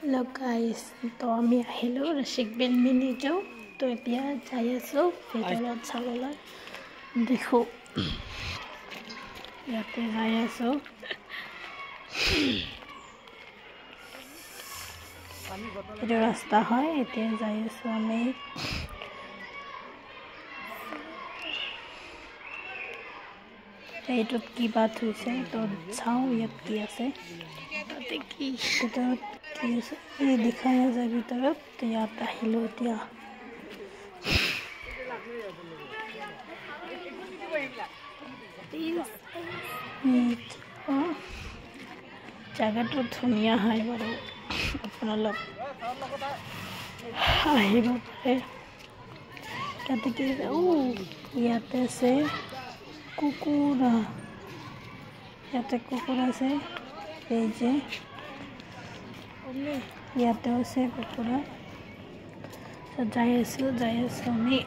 Hello guys, तो আমি আহিলো ৰসিক বেলমিনি যাও তো এতিয়া যাই আছো ভিতৰত চাবলৈ দেখো ইয়াতে যাই আছো এটা ৰাস্তা হয় এতিয়া যাই আছো আমি এইটো কি বাত হৈছে তো চাও ইয়াত কি আছে দেখি ভিতৰত কি আছে এই দেখাই যায় ভিতৰত তো ইয়াত আহিলো এতিয়া জায়গাটো ধুনীয়া হয় বাৰু আপোনালোক আহিব পাৰে তাতে কি ইয়াতে আছে কুকুৰা ইয়াতে কুকুৰা আছে এই যে ইয়াতে আছে কুকুৰা যাই আছো আমি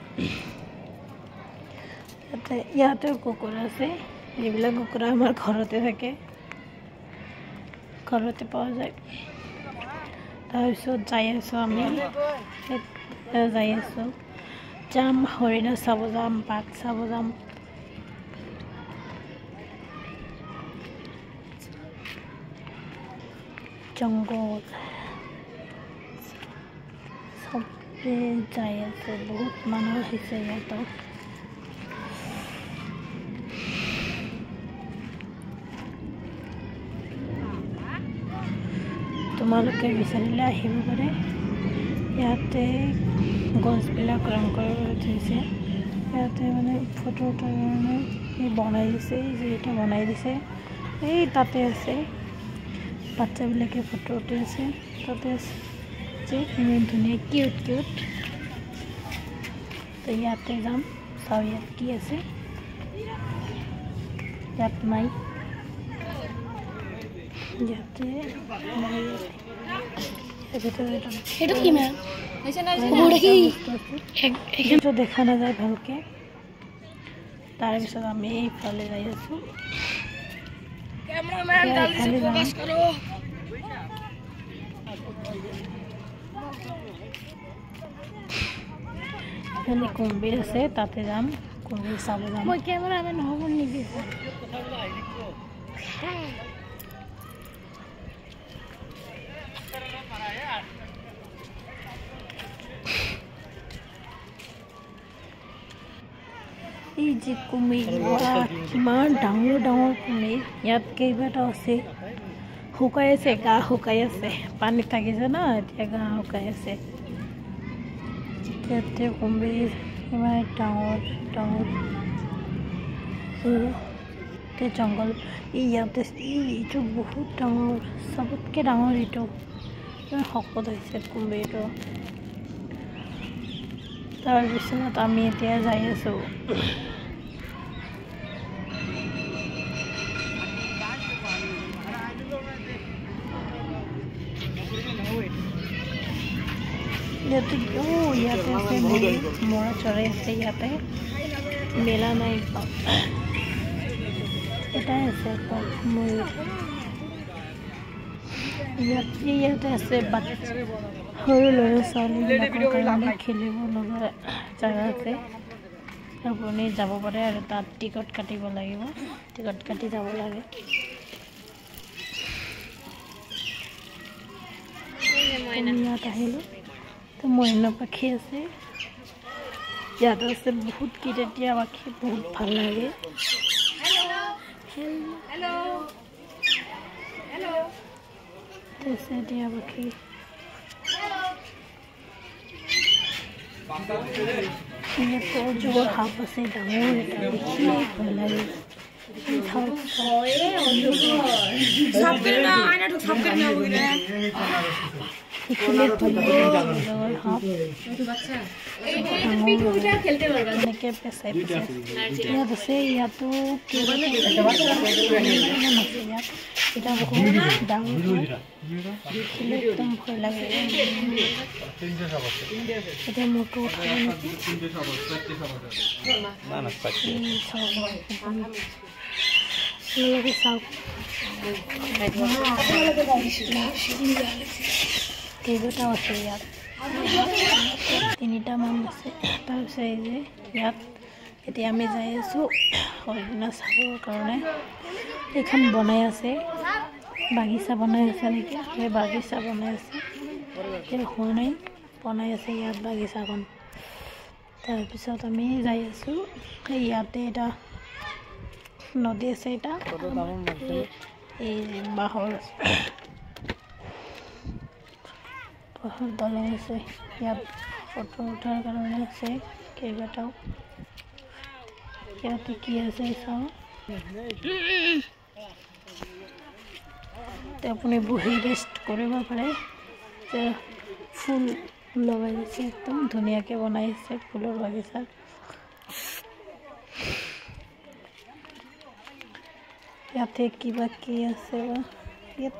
ইয়াতে কুকুৰা আছে এইবিলাক কুকুৰা আমাৰ ঘৰতে থাকে ঘৰতে পোৱা যায় তাৰপিছত যাই আছো আমি যাই আছো যাম হৰিণা চাব যাম বাঘ চাব যাম জংগল সবে যাই আছে বহুত মানুহ আহিছে ইয়াত তোমালোকে বিচাৰিলে আহিব পাৰে ইয়াতে গছবিলাক ৰং কৰি থৈছে ইয়াতে মানে ফটো উঠাৰ কাৰণে বনাই দিছে যে এটা বনাই দিছে এই তাতে আছে বাচ্চাবিলাকে ফটো উঠি আছে তাতে যে ইমান ধুনীয়া কিউট তো ইয়াতে যাম চাও ইয়াত কি আছে ইয়াত নাই ইয়াতে এটা কি মেম এইটো দেখা নাযায় ভালকে তাৰপিছত আমি এইফালে যাই আছো कैमरामैन जल्दी से फोकस करो এখানে কুম্ভীৰ আছে তাতে যাম কুম্ভীৰ চাব যাম মই ক্যামেৰামেন হ'ব নিবিচাৰো এই যে কুমিৰ কিমান ডাঙৰ কুমিৰ ইয়াত কেইবাটা আছে শুকাই আছে গা শুকাই আছে পানীত থাকিছে ন এতিয়া গা শুকাই আছে ইয়াতে কুমিৰ ইমান ডাঙৰ জংঘল ইয়াতে এইটো বহুত ডাঙৰ চবতকৈ ডাঙৰ এইটো শকত হৈছে কুমিৰটো তাৰপিছত আমি এতিয়া যাই আছো ইয়াতে আছে মৰা চৰাই আছে ইয়াতে মেলা নাই এটাই আছে ইয়াতে আছে সৰু ল'ৰা ছোৱালীবিলাকৰ কাৰণে খেলিব লগা জেগা আছে আপুনি যাব পাৰে আৰু তাত টিকট কাটিব লাগিব টিকট কাটি যাব লাগে ইয়াত আহিলোঁ তো মইনা পাখি আছে ইয়াত আছে বহুত কেইটা পাখি বহুত ভাল লাগে দিয়া পাখি সাপ আছে ডাঙৰ এটা দেখি ভাল লাগে এনেকে পেচাই ইয়াত আছে ইয়াতো এটা বহুত ডাঙৰ দেখিলে একদম ভয় লাগে এতিয়া মোৰটো উঠাব নেকি চাওক কেইবাটাও আছে ইয়াত 3টা মান আছে তাৰপিছত এই যে ইয়াত এতিয়া আমি যাই আছোঁ হৰিণা চাবৰ কাৰণে এইখন বনাই আছে বাগিচা বনাই আছে নেকি এই বাগিচা বনাই আছে এতিয়া হোৱা নাই বনাই আছে ইয়াত বাগিচাখন তাৰপিছত আমি যাই আছোঁ ইয়াতে এটা নদী আছে এটা এই বাঁহৰ দলং আছে ইয়াত ফটো উঠাৰ কাৰণে আছে কেইবাটাও ইয়াতে কি আছে চাওঁ আপুনি বহি ৰেষ্ট কৰিব পাৰে ফুল লগাই দিছে একদম ধুনীয়াকৈ বনাইছে ফুলৰ বাগিচা ইয়াতে কিবা কি আছে ইয়াত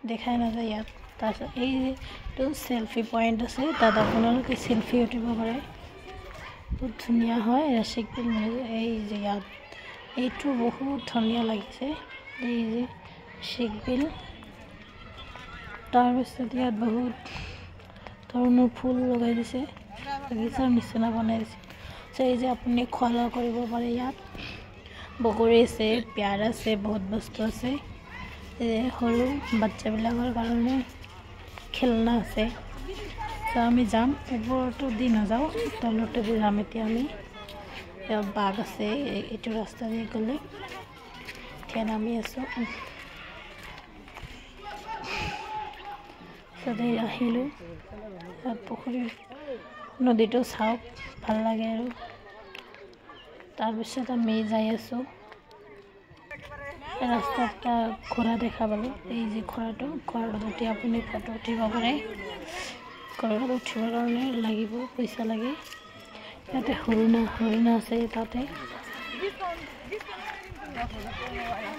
দেখাই নাযায় ইয়াত তাৰপিছত এইটো চেলফি পইণ্ট আছে তাত আপোনালোকে চেলফি উঠিব পাৰে বহুত ধুনীয়া হয় ৰেচিকবিল এই যে ইয়াত এইটো বহুত ধুনীয়া লাগিছে এই যে ৰেচিকবিল তাৰপিছত ইয়াত বহুত ধৰণৰ ফুল লগাই দিছে বাগিচাৰ নিচিনা বনাই দিছে এই যে আপুনি খোৱা লোৱা কৰিব পাৰে ইয়াত বগৰী আছে পিয়াৰ আছে বহুত বস্তু আছে সৰু বাচ্চাবিলাকৰ কাৰণে খেলনা আছে আমি যাম ওপৰতো দি নাযাওঁ তলতে দি যাম এতিয়া আমি ইয়াত বাঘ আছে এইটো ৰাস্তা দি গ'লে এতিয়া নামি আছোঁ তাতে আহিলোঁ ইয়াত পুখুৰী নদীটো চাওক ভাল লাগে আৰু তাৰপিছত আমি যাই আছোঁ ৰাস্তাত এটা ঘোঁৰা দেখা পালোঁ এই যে ঘোঁৰাটোত উঠি আপুনি ফটো উঠিব পাৰে ঘোঁৰাটোত উঠিবৰ কাৰণে লাগিব পইচা লাগে ইয়াতে হৰিণা আছে তাতে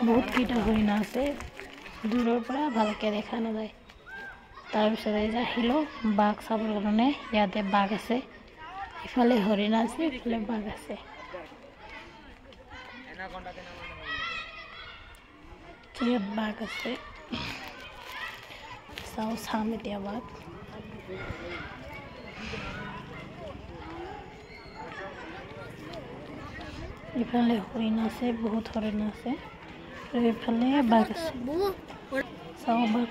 বহুতকেইটা হৰিণা আছে দূৰৰ পৰা ভালকৈ দেখা নাযায় তাৰপিছত এই যে আহিলোঁ বাঘ চাবৰ কাৰণে ইয়াতে বাঘ আছে ইফালে হৰিণা আছে ইফালে বাঘ আছে ইয়াত বাঘ আছে চাম এতিয়া বাঘ ইফালে হৰিণ আছে বহুত হৰিণ আছে আৰু ইফালে বাঘ আছে চাওঁ বাঘ